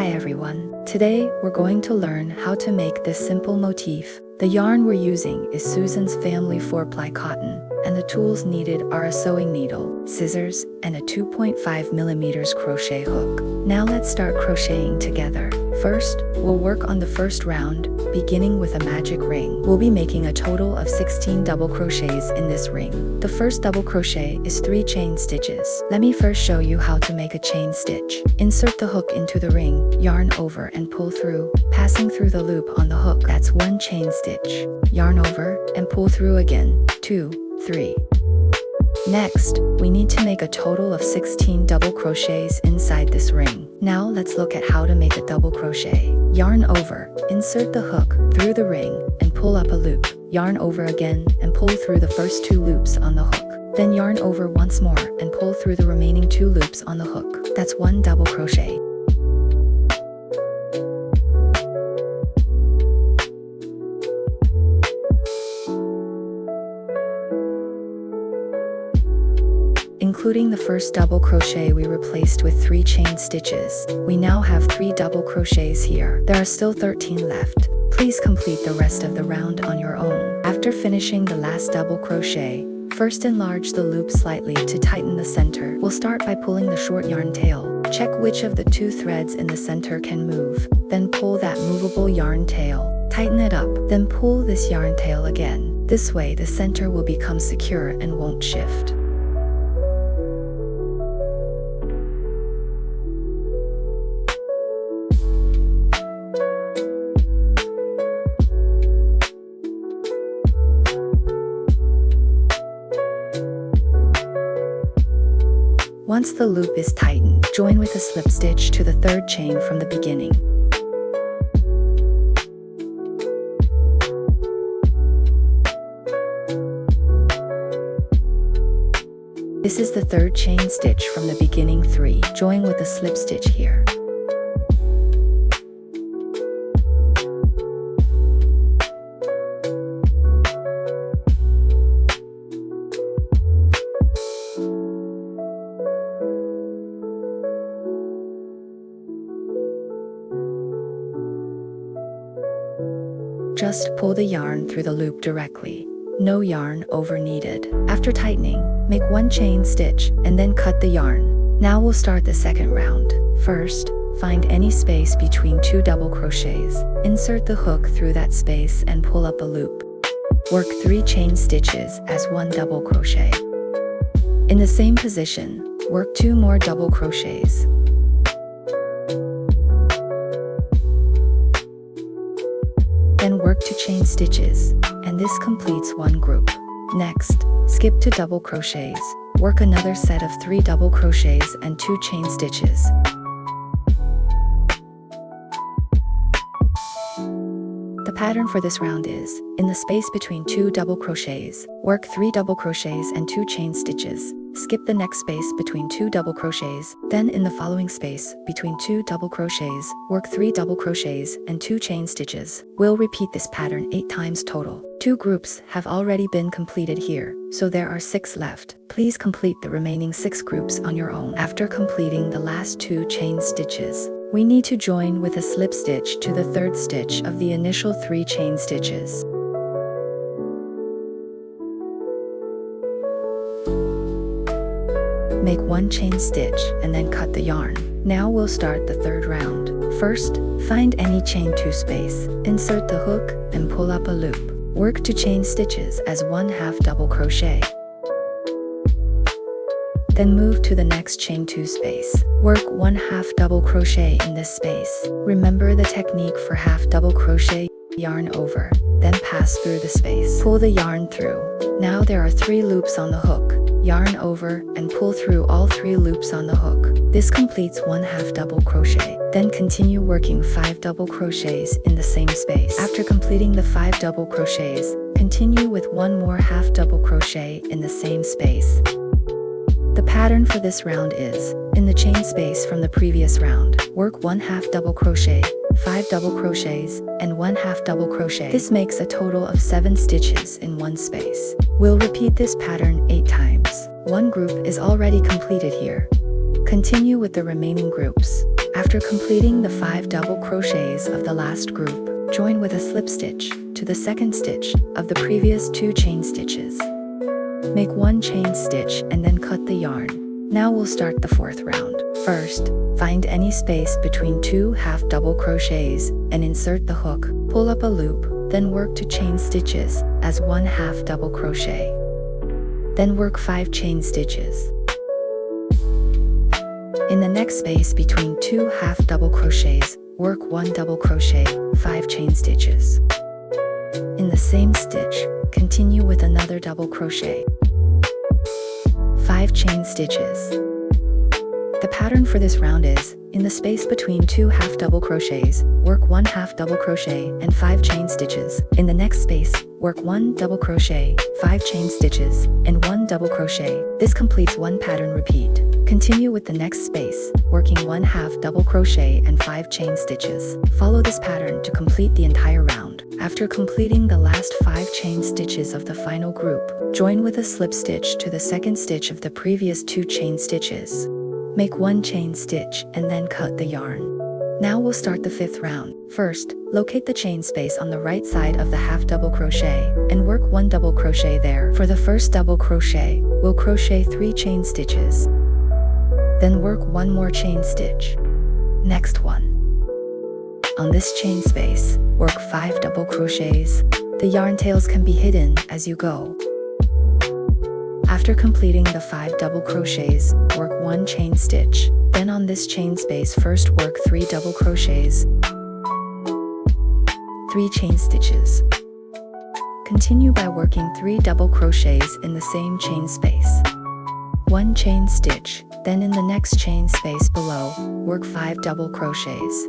Hi everyone. Today we're going to learn how to make this simple motif. The yarn we're using is Susan's Family 4-ply cotton, and the tools needed are a sewing needle, scissors, and a 2.5mm crochet hook. Now let's start crocheting together. First, we'll work on the first round, beginning with a magic ring. We'll be making a total of 16 double crochets in this ring. The first double crochet is 3 chain stitches. Let me first show you how to make a chain stitch. Insert the hook into the ring, yarn over and pull through, passing through the loop on the hook. That's 1 chain stitch. Yarn over and pull through again. 2, 3. Next, we need to make a total of 16 double crochets inside this ring. Now let's look at how to make a double crochet. Yarn over, insert the hook through the ring and pull up a loop. Yarn over again and pull through the first 2 loops on the hook. Then yarn over once more and pull through the remaining 2 loops on the hook. That's 1 double crochet. Including the first double crochet we replaced with 3 chain stitches. We now have 3 double crochets here. There are still 13 left. Please complete the rest of the round on your own. After finishing the last double crochet, first enlarge the loop slightly to tighten the center. We'll start by pulling the short yarn tail. Check which of the 2 threads in the center can move. Then pull that movable yarn tail. Tighten it up. Then pull this yarn tail again. This way the center will become secure and won't shift. Once the loop is tightened, join with a slip stitch to the 3rd chain from the beginning. This is the 3rd chain stitch from the beginning 3. Join with a slip stitch here. Just pull the yarn through the loop directly. No yarn over needed. After tightening, make 1 chain stitch and then cut the yarn. Now we'll start the second round. First, find any space between 2 double crochets. Insert the hook through that space and pull up a loop. Work 3 chain stitches as 1 double crochet. In the same position, work 2 more double crochets. Then work 2 chain stitches, and this completes 1 group. Next, skip to double crochets. Work another set of 3 double crochets and 2 chain stitches. The pattern for this round is, in the space between 2 double crochets, work 3 double crochets and 2 chain stitches. Skip the next space between 2 double crochets, then in the following space between 2 double crochets, work 3 double crochets and 2 chain stitches. We'll repeat this pattern 8 times total. 2 groups have already been completed here, so there are 6 left. Please complete the remaining 6 groups on your own. After completing the last 2 chain stitches, we need to join with a slip stitch to the 3rd stitch of the initial 3 chain stitches. Make 1 chain stitch and then cut the yarn. Now we'll start the 3rd round. First, find any chain 2 space. Insert the hook and pull up a loop. Work 2 chain stitches as 1/2 double crochet. Then move to the next chain 2 space. Work 1/2 double crochet in this space. Remember the technique for half double crochet. Yarn over, then pass through the space. Pull the yarn through. Now there are 3 loops on the hook. Yarn over and pull through all 3 loops on the hook. This completes 1/2 double crochet. Then continue working 5 double crochets in the same space. After completing the 5 double crochets, continue with 1 more half double crochet in the same space. The pattern for this round is, in the chain space from the previous round, work 1/2 double crochet, 5 double crochets, and 1/2 double crochet. This makes a total of 7 stitches in 1 space. We'll repeat this pattern 8 times. 1 group is already completed here. Continue with the remaining groups. After After completing the 5 double crochets of the last group, join with a slip stitch to the second stitch of the previous 2 chain stitches. Make 1 chain stitch and then cut the yarn. Now we'll start the 4th round. First, find any space between 2 half double crochets and insert the hook. Pull up a loop, then work 2 chain stitches as 1 half double crochet. Then work 5 chain stitches. In the next space between 2 half double crochets, work 1 double crochet, 5 chain stitches. In the same stitch, continue with another double crochet. 5 chain stitches. The pattern for this round is, in the space between 2 half double crochets, work 1 half double crochet and 5 chain stitches. In the next space, work 1 double crochet, 5 chain stitches, and 1 double crochet. This completes 1 pattern repeat. Continue with the next space, working 1 half double crochet and 5 chain stitches. Follow this pattern to complete the entire round. After completing the last 5 chain stitches of the final group, join with a slip stitch to the second stitch of the previous 2 chain stitches. Make 1 chain stitch and then cut the yarn. Now we'll start the 5th round. First, locate the chain space on the right side of the half double crochet and work 1 double crochet there. For the first double crochet, we'll crochet 3 chain stitches. Then work 1 more chain stitch. Next one. On this chain space, work 5 double crochets. The yarn tails can be hidden as you go. After completing the 5 double crochets, work 1 chain stitch. Then on this chain space first work 3 double crochets, 3 chain stitches. Continue by working 3 double crochets in the same chain space. 1 chain stitch, then in the next chain space below, work 5 double crochets.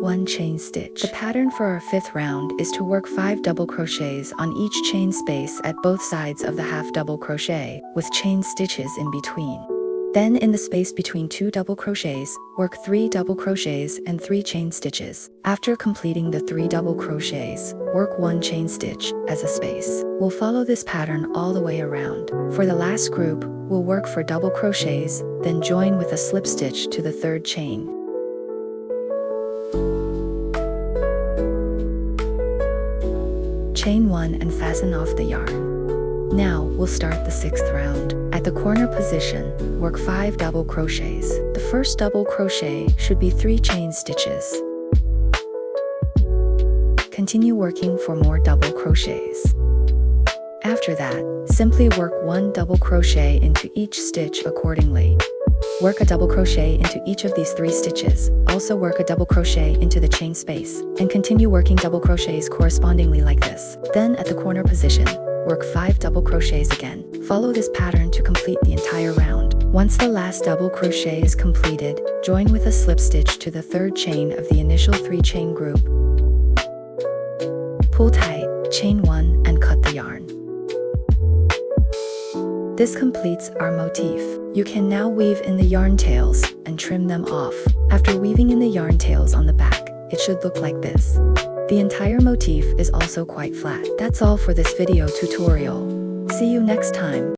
1 chain stitch. The pattern for our 5th round is to work 5 double crochets on each chain space at both sides of the half double crochet, with chain stitches in between. Then in the space between 2 double crochets, work 3 double crochets and 3 chain stitches. After completing the 3 double crochets, work 1 chain stitch as a space. We'll follow this pattern all the way around. For the last group, we'll work 4 double crochets, then join with a slip stitch to the 3rd chain. Chain 1 and fasten off the yarn. Now, we'll start the 6th round. At the corner position, work 5 double crochets. The first double crochet should be 3 chain stitches. Continue working for more double crochets. After that, simply work 1 double crochet into each stitch accordingly. Work a double crochet into each of these 3 stitches. Also work a double crochet into the chain space, and continue working double crochets correspondingly like this. Then at the corner position, work 5 double crochets again. Follow this pattern to complete the entire round. Once the last double crochet is completed, join with a slip stitch to the 3rd chain of the initial 3 chain group. Pull tight, chain 1, and cut the yarn. This completes our motif. You can now weave in the yarn tails and trim them off. After weaving in the yarn tails on the back, it should look like this. The entire motif is also quite flat. That's all for this video tutorial. See you next time.